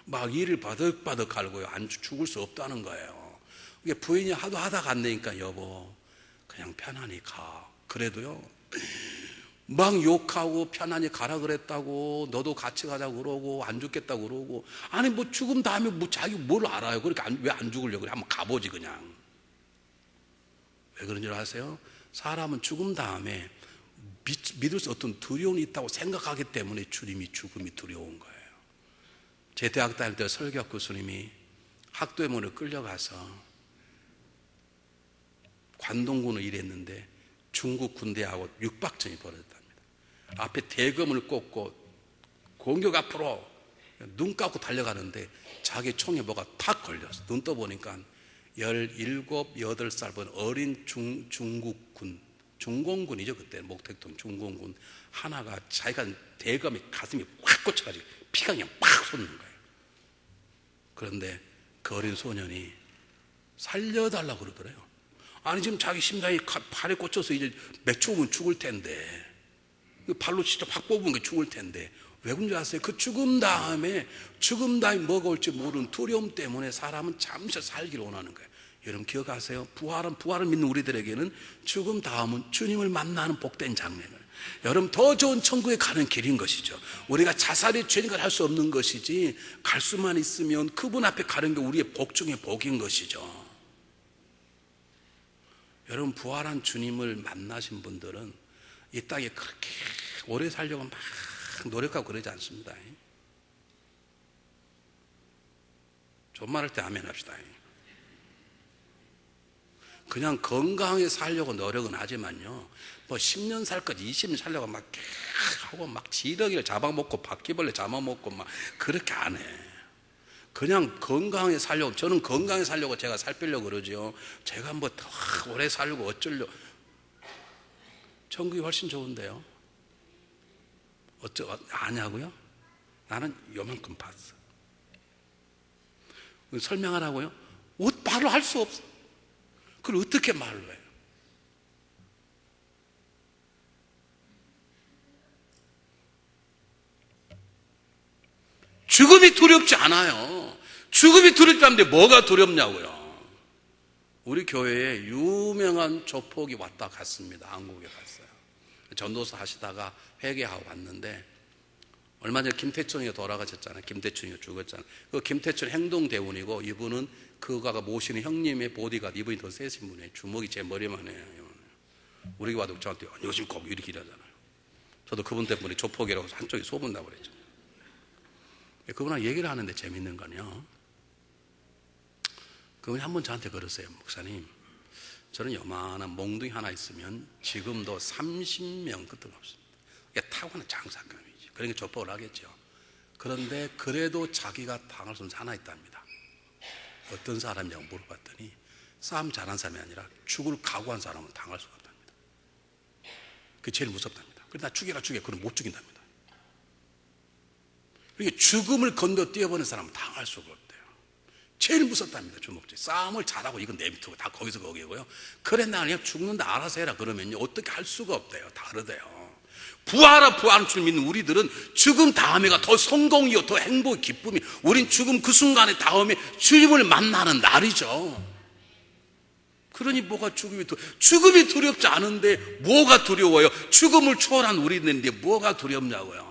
막 이를 바득바득 갈고요. 안 죽을 수 없다는 거예요. 부인이 하도 하다가 안 되니까, 여보 그냥 편안히 가. 그래도요 막 욕하고 편안히 가라 그랬다고, 너도 같이 가자고 그러고, 안 죽겠다고 그러고. 아니 뭐 죽음 다음에 뭐 자기 뭘 알아요. 그러니까 왜 안 죽으려고 그래. 한번 가보지 그냥. 왜 그런 줄 아세요? 사람은 죽음 다음에 믿을 수 어떤 두려움이 있다고 생각하기 때문에 죽음이 두려운 거예요. 제 대학 다닐 때 설교학 교수님이 학도의문을 끌려가서 관동군을 일했는데 중국 군대하고 육박전이 벌어졌답니다. 앞에 대검을 꽂고 공격 앞으로 눈 감고 달려가는데 자기 총에 뭐가 탁 걸렸어. 눈 떠보니까 17, 8살 번 어린 중국군, 중공군이죠. 그때 목택동 중공군 하나가 자기가 대검이 가슴이 확 꽂혀가지고 피가 그냥 팍 솟는 거예요. 그런데 그 어린 소년이 살려달라고 그러더래요. 아니 지금 자기 심장이 팔에 꽂혀서 이제 몇 초 후면 죽을 텐데, 발로 진짜 확 뽑은 게 죽을 텐데 왜 그런지 아세요? 그 죽음 다음에 뭐가 올지 모르는 두려움 때문에 사람은 잠시 살기를 원하는 거예요. 여러분 기억하세요? 부활을 믿는 우리들에게는 죽음 다음은 주님을 만나는 복된 장면을, 여러분 더 좋은 천국에 가는 길인 것이죠. 우리가 자살이 죄인을 할 수 없는 것이지, 갈 수만 있으면 그분 앞에 가는 게 우리의 복 중에 복인 것이죠. 여러분 부활한 주님을 만나신 분들은 이 땅에 그렇게 오래 살려고 막 노력하고 그러지 않습니다. 존말할 때 아멘 합시다. 그냥 건강하게 살려고 노력은 하지만요, 뭐 10년 살 것, 20년 살려고 막 하고 막 지렁이를 잡아먹고 바퀴벌레 잡아먹고 막 그렇게 안 해. 그냥 건강하게 살려고, 저는 건강하게 살려고 제가 살 빼려고 그러죠. 제가 뭐 더 오래 살려고 어쩌려고. 천국이 훨씬 좋은데요. 아냐고요? 나는 요만큼 봤어. 설명하라고요? 말을 할 수 없어. 그걸 어떻게 말로 해요? 죽음이 두렵지 않아요. 죽음이 두렵지 않은데 뭐가 두렵냐고요. 우리 교회에 유명한 조폭이 왔다 갔습니다. 한국에 갔어요. 전도사 하시다가 회개하고 왔는데, 얼마 전에 김태춘이가 돌아가셨잖아요. 김태춘이가 죽었잖아요. 그 김태춘 행동대원이고, 이분은 그가 모시는 형님의 보디가드, 이분이 더 세신 분이에요. 주먹이 제 머리만 해요. 우리 와도 저한테 안녕하십니까 이렇게 이러잖아요. 저도 그분 때문에 조폭이라고 한쪽에 소문나고 그랬죠. 그분하고 얘기를 하는데 재밌는 건요, 그분이 한 번 저한테 그러세요. 목사님, 저는 요만한 몽둥이 하나 있으면 지금도 30명 끝도 없습니다. 이게 타고난 장사감이죠. 그러니까 조폭을 하겠죠. 그런데 그래도 자기가 당할 수 없는 하나 있답니다. 어떤 사람이냐고 물어봤더니, 싸움 잘한 사람이 아니라 죽을 각오한 사람은 당할 수가 없답니다. 그게 제일 무섭답니다. 그러나 죽여라 그럼 못 죽인답니다. 그러니까 죽음을 건너뛰어버리는 사람은 당할 수가 없대요. 제일 무섭답니다. 주먹질. 싸움을 잘하고 이건 내비두고 다 거기서 거기고요. 그래 나 그냥 죽는다 알아서 해라 그러면요 어떻게 할 수가 없대요. 다르대요. 부활한 줄 믿는 우리들은 죽음 다음에가 더 성공이요 더 행복 기쁨이, 우린 죽음 그 순간에 다음에 주님을 만나는 날이죠. 그러니 뭐가 죽음이 두렵지 않은데 뭐가 두려워요? 죽음을 초월한 우리들인데 뭐가 두렵냐고요.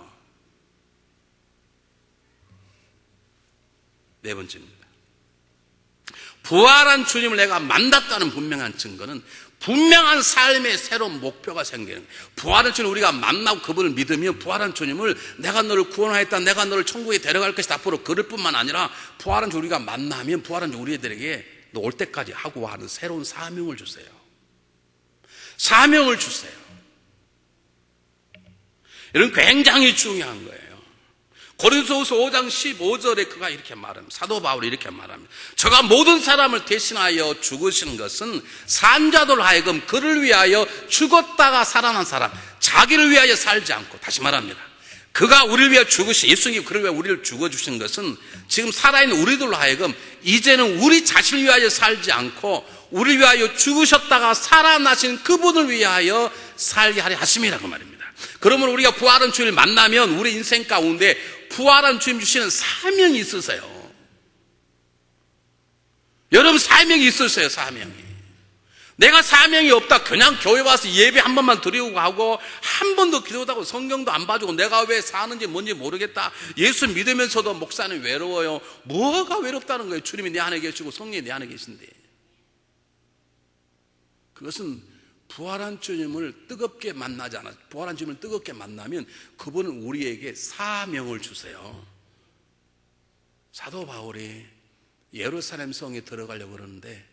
네 번째입니다. 부활한 주님을 내가 만났다는 분명한 증거는 분명한 삶의 새로운 목표가 생기는 거예요. 부활한 주님 우리가 만나고 그분을 믿으면 부활한 주님을 내가 너를 구원하였다, 내가 너를 천국에 데려갈 것이다 앞으로 그럴 뿐만 아니라 부활한 주님 우리가 만나면 부활한 주님 우리들에게 너 올 때까지 하고 하는 새로운 사명을 주세요. 사명을 주세요. 이런 굉장히 중요한 거예요. 고린도후서 5장 15절에 그가 이렇게 말합니다. 사도 바울이 이렇게 말합니다. 저가 모든 사람을 대신하여 죽으시는 것은 산자들 하여금 그를 위하여 죽었다가 살아난 사람, 자기를 위하여 살지 않고, 다시 말합니다. 그가 우리를 위하여 죽으신, 예수님이 그를 위하여 우리를 죽어주신 것은 지금 살아있는 우리들로 하여금 이제는 우리 자신을 위하여 살지 않고 우리를 위하여 죽으셨다가 살아나신 그분을 위하여 살게 하려 하심이라고 말입니다. 그러면 우리가 부활한 주님을 만나면 우리 인생 가운데 부활한 주님 주시는 사명이 있으세요. 여러분 사명이 있으세요. 사명이. 내가 사명이 없다 그냥 교회 와서 예배 한 번만 드리고 가고 한 번도 기도도 하고 성경도 안 봐주고 내가 왜 사는지 뭔지 모르겠다, 예수 믿으면서도 목사님 외로워요. 뭐가 외롭다는 거예요? 주님이 내 안에 계시고 성령이 내 안에 계신데. 그것은 부활한 주님을 뜨겁게 만나지 않아. 부활한 주님을 뜨겁게 만나면 그분은 우리에게 사명을 주세요. 사도 바울이 예루살렘 성에 들어가려고 그러는데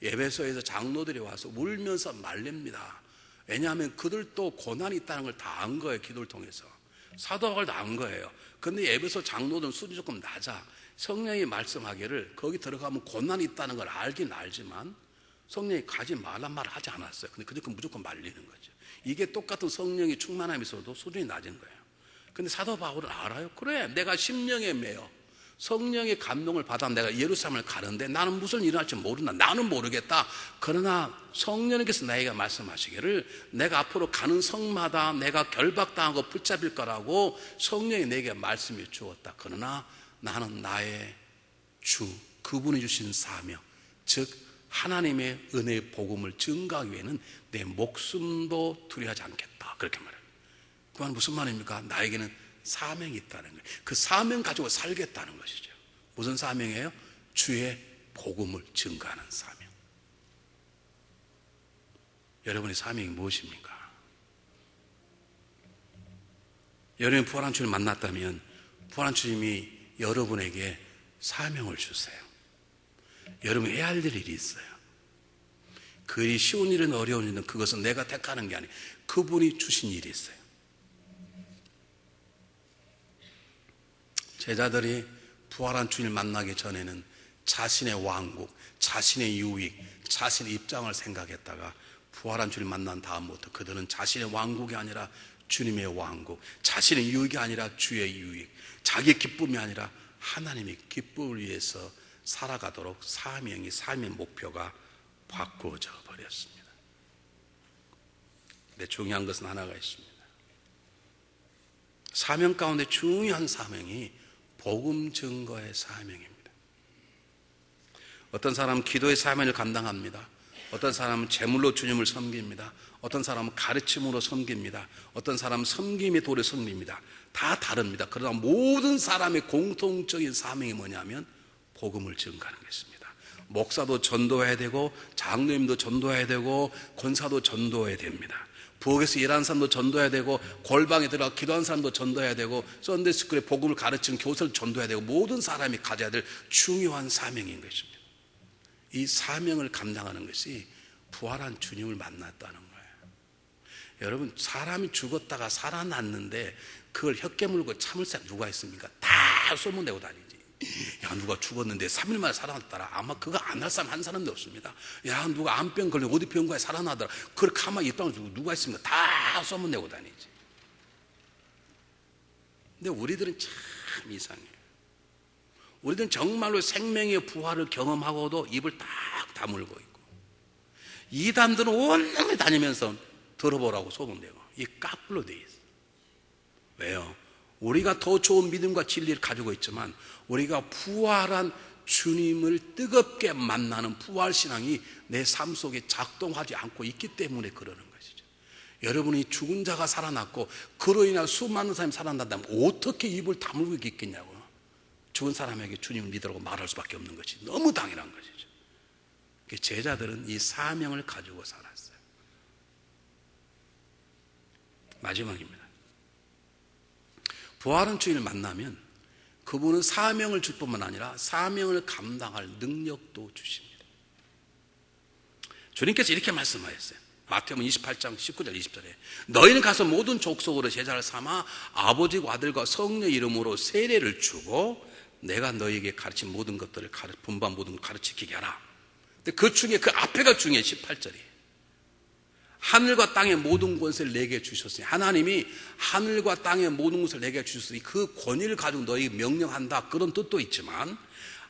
에베소에서 장로들이 와서 울면서 말립니다. 왜냐하면 그들도 고난이 있다는 걸 다 안 거예요. 기도를 통해서 사도 바울도 안 거예요. 그런데 에베소 장로들은 수준이 조금 낮아. 성령이 말씀하기를 거기 들어가면 고난이 있다는 걸 알긴 알지만 성령이 가지 말란 말을 하지 않았어요. 근데 그저께 무조건 말리는 거죠. 이게 똑같은 성령이 충만함이 있어도 수준이 낮은 거예요. 근데 사도 바울은 알아요. 그래 내가 심령에 매여 성령의 감동을 받아 내가 예루살렘을 가는데 나는 무슨 일이 날지 모른다. 나는 모르겠다. 그러나 성령님께서 나에게 말씀하시기를 내가 앞으로 가는 성마다 내가 결박당하고 붙잡힐 거라고 성령이 내게 말씀해 주었다. 그러나 나는 나의 주 그분이 주신 사명, 즉 하나님의 은혜의 복음을 증가하기 위해는 내 목숨도 두려워하지 않겠다. 그렇게 말해요. 그 말은 무슨 말입니까? 나에게는 사명이 있다는 거예요. 그 사명 가지고 살겠다는 것이죠. 무슨 사명이에요? 주의 복음을 증가하는 사명. 여러분의 사명이 무엇입니까? 여러분이 부활한 주님을 만났다면 부활한 주님이 여러분에게 사명을 주세요. 여러분이 해야 할 일이 있어요. 그 일이 쉬운 일은 어려운 일은 그것은 내가 택하는 게 아니에요. 그분이 주신 일이 있어요. 제자들이 부활한 주님을 만나기 전에는 자신의 왕국, 자신의 유익, 자신의 입장을 생각했다가 부활한 주님을 만난 다음부터 그들은 자신의 왕국이 아니라 주님의 왕국, 자신의 유익이 아니라 주의 유익, 자기의 기쁨이 아니라 하나님의 기쁨을 위해서 살아가도록 사명이, 삶의 목표가 바꾸어져 버렸습니다. 근데 중요한 것은 하나가 있습니다. 사명 가운데 중요한 사명이 복음 증거의 사명입니다. 어떤 사람은 기도의 사명을 감당합니다. 어떤 사람은 제물로 주님을 섬깁니다. 어떤 사람은 가르침으로 섬깁니다. 어떤 사람은 섬김의 도를 섬깁니다. 다 다릅니다. 그러나 모든 사람의 공통적인 사명이 뭐냐면 복음을 증거하는 것입니다. 목사도 전도해야 되고 장로님도 전도해야 되고 권사도 전도해야 됩니다. 부엌에서 일하는 사람도 전도해야 되고 골방에 들어가 기도하는 사람도 전도해야 되고 썬데이스쿨에 복음을 가르치는 교사를 전도해야 되고 모든 사람이 가져야 될 중요한 사명인 것입니다. 이 사명을 감당하는 것이 부활한 주님을 만났다는 거예요. 여러분 사람이 죽었다가 살아났는데 그걸 혀깨 물고 참을 사람 누가 있습니까? 다 소문내고 다니지. 야 누가 죽었는데 3일 만에 살아났더라. 아마 그거 안 할 사람 한 사람도 없습니다. 야 누가 암병 걸리고 어디 병가에 살아나더라. 그걸 가만히 있다고 누가 있습니까? 다 소문내고 다니지. 근데 우리들은 참 참 이상해요. 우리들은 정말로 생명의 부활을 경험하고도 입을 딱 다물고 있고, 이단들은 온몸에 다니면서 들어보라고 소문내고 이 까불로 돼 있어. 왜요? 우리가 더 좋은 믿음과 진리를 가지고 있지만 우리가 부활한 주님을 뜨겁게 만나는 부활신앙이 내 삶 속에 작동하지 않고 있기 때문에 그러는 것이죠. 여러분이 죽은 자가 살아났고 그로 인해 수많은 사람이 살아난다면 어떻게 입을 다물고 있겠냐고요. 죽은 사람에게 주님을 믿으라고 말할 수밖에 없는 것이 너무 당연한 것이죠. 제자들은 이 사명을 가지고 살았어요. 마지막입니다. 부활한 주님을 만나면 그분은 사명을 줄 뿐만 아니라 사명을 감당할 능력도 주십니다. 주님께서 이렇게 말씀하셨어요. 마태복음 28장 19절 20절에 너희는 가서 모든 족속으로 제자를 삼아 아버지와 아들과 성령의 이름으로 세례를 주고 내가 너희에게 가르친 모든 것들을 분반 모든 걸 가르치게 하라. 근데 그 중에 그 앞에가 중요해. 18절이 하늘과 땅의 모든 권세를 내게 주셨으니, 하나님이 하늘과 땅의 모든 것을 내게 주셨으니 그 권위를 가지고 너희에게 명령한다, 그런 뜻도 있지만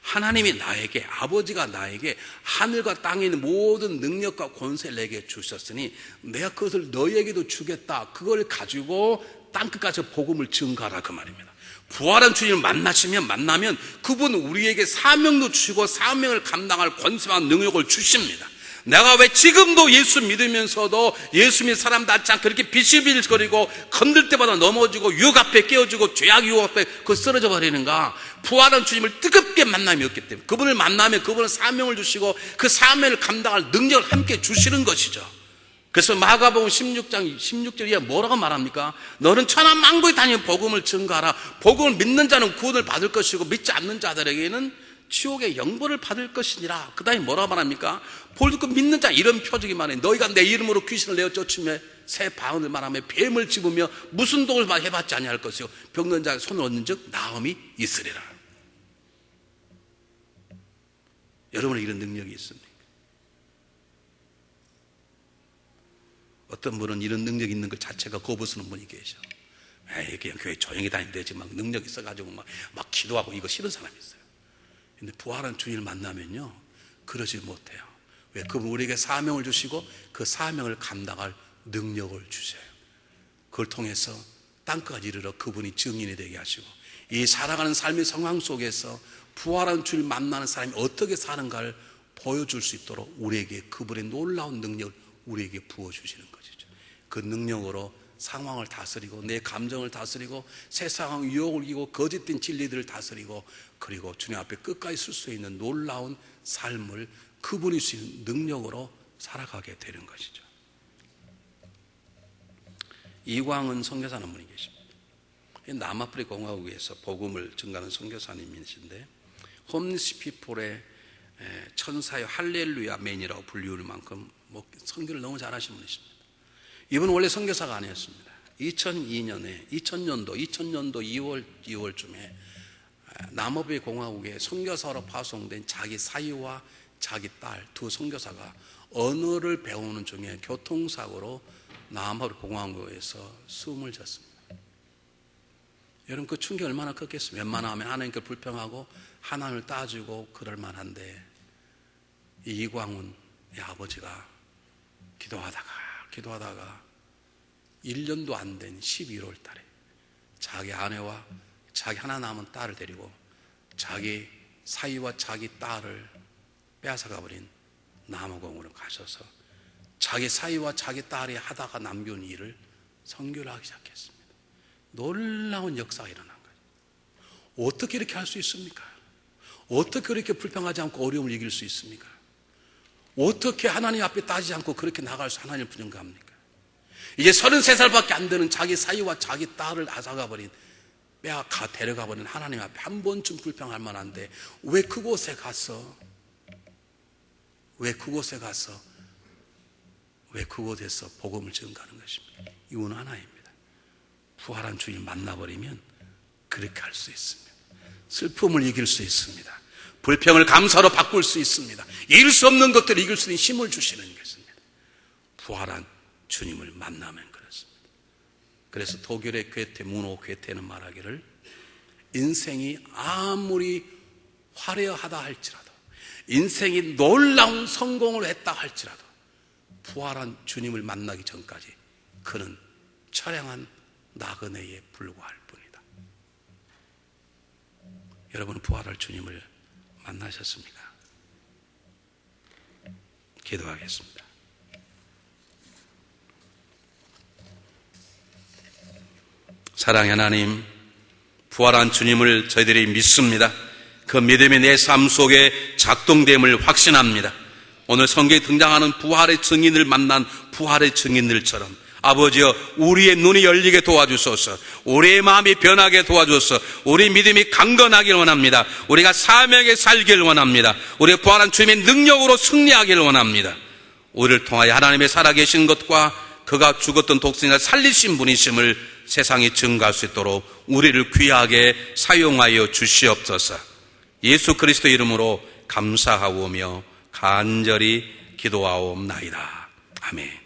하나님이 나에게, 아버지가 나에게 하늘과 땅에 있는 모든 능력과 권세를 내게 주셨으니 내가 그것을 너희에게도 주겠다. 그걸 가지고 땅끝까지 복음을 증가하라, 그 말입니다. 부활한 주님을 만나면 그분은 우리에게 사명도 주시고 사명을 감당할 권세와 능력을 주십니다. 내가 왜 지금도 예수 믿으면서도 예수 믿는 사람 낫지 않고 그렇게 비실비실거리고 건들 때마다 넘어지고 유혹 앞에 깨어지고 죄악 유혹 앞에 쓰러져 버리는가? 부활한 주님을 뜨겁게 만남이 없기 때문에, 그분을 만나면 그분은 사명을 주시고 그 사명을 감당할 능력을 함께 주시는 것이죠. 그래서 마가복음 16장 16절에 뭐라고 말합니까? 너는 천하 만국에 다니며 복음을 증거하라. 복음을 믿는 자는 구원을 받을 것이고 믿지 않는 자들에게는 지옥의 영벌을 받을 것이니라. 그 다음에 뭐라고 말합니까? 볼 듣고 믿는 자 이런 표적이 말해. 너희가 내 이름으로 귀신을 내어 쫓으며 새 방언을 말하며 뱀을 집으며 무슨 독을 해봤지 아니할 것이요 병든 자의 손을 얻는 즉 나음이 있으리라. 여러분은 이런 능력이 있습니까? 어떤 분은 이런 능력이 있는 것 자체가 거부스러운 분이 계셔. 에이, 그냥 교회 조용히 다니면 되지. 막 능력 있어가지고 막 기도하고 이거 싫은 사람이 있어요. 근데 부활한 주님을 만나면요, 그러지 못해요. 왜? 그분 우리에게 사명을 주시고 그 사명을 감당할 능력을 주셔요. 그걸 통해서 땅까지 이르러 그분이 증인이 되게 하시고, 이 살아가는 삶의 상황 속에서 부활한 주님을 만나는 사람이 어떻게 사는가를 보여줄 수 있도록 우리에게 그분의 놀라운 능력을 우리에게 부어주시는 것이죠. 그 능력으로 상황을 다스리고 내 감정을 다스리고 세상 유혹을 이기고 거짓된 진리들을 다스리고, 그리고 주님 앞에 끝까지 쓸 수 있는 놀라운 삶을 그분이 주신 능력으로 살아가게 되는 것이죠. 이광은 선교사님 분이 계십니다. 남아프리카 공화국에서 복음을 증가하는 선교사님이신데 홈리스 피플의 천사의 할렐루야 맨이라고 불리울 만큼 선교를 너무 잘하신 분이십니다. 이분은 원래 선교사가 아니었습니다. 2000년도 2월쯤에 남아프리카 공화국에 선교사로 파송된 자기 사위와 자기 딸 두 선교사가 언어를 배우는 중에 교통사고로 남아프리카 공화국에서 숨을 졌습니다. 여러분, 그 충격이 얼마나 컸겠어요. 웬만하면 하나님께 불평하고 하나님을 따지고 그럴 만한데, 이광훈의 아버지가 기도하다가 1년도 안 된 11월 달에 자기 아내와 자기 하나 남은 딸을 데리고 자기 사위와 자기 딸을 빼앗아가 버린 남아공으로 가셔서 자기 사위와 자기 딸이 하다가 남겨온 일을 선교를 하기 시작했습니다. 놀라운 역사가 일어난 거예요. 어떻게 이렇게 할 수 있습니까? 어떻게 이렇게 불평하지 않고 어려움을 이길 수 있습니까? 어떻게 하나님 앞에 따지지 않고 그렇게 나갈 수 하나님을 부정합니까? 이제 33살밖에 안 되는 자기 사위와 자기 딸을 앗아가버린, 데려가버린 하나님 앞에 한 번쯤 불평할 만한데 왜 그곳에 가서 그곳에서 복음을 증거하는 것입니다. 이유는 하나입니다. 부활한 주님 만나버리면 그렇게 할 수 있습니다. 슬픔을 이길 수 있습니다. 불평을 감사로 바꿀 수 있습니다. 이길 수 없는 것들을 이길 수 있는 힘을 주시는 것입니다. 부활한 주님을 만나면 그렇습니다. 그래서 독일의 괴테, 문호 괴테는 말하기를 인생이 아무리 화려하다 할지라도, 인생이 놀라운 성공을 했다 할지라도 부활한 주님을 만나기 전까지 그는 처량한 나그네에 불과할 뿐이다. 여러분, 부활할 주님을 만나셨습니까? 기도하겠습니다. 사랑의 하나님, 부활한 주님을 저희들이 믿습니다. 그 믿음이 내 삶 속에 작동됨을 확신합니다. 오늘 성경에 등장하는 부활의 증인을 만난 부활의 증인들처럼 아버지여, 우리의 눈이 열리게 도와주소서. 우리의 마음이 변하게 도와주소서. 우리 믿음이 강건하길 원합니다. 우리가 사명에 살길 원합니다. 우리의 부활한 주님의 능력으로 승리하길 원합니다. 우리를 통하여 하나님의 살아계신 것과 그가 죽었던 독생자를 살리신 분이심을 세상이 증거할 수 있도록 우리를 귀하게 사용하여 주시옵소서. 예수 그리스도 이름으로 감사하오며 간절히 기도하옵나이다. 아멘.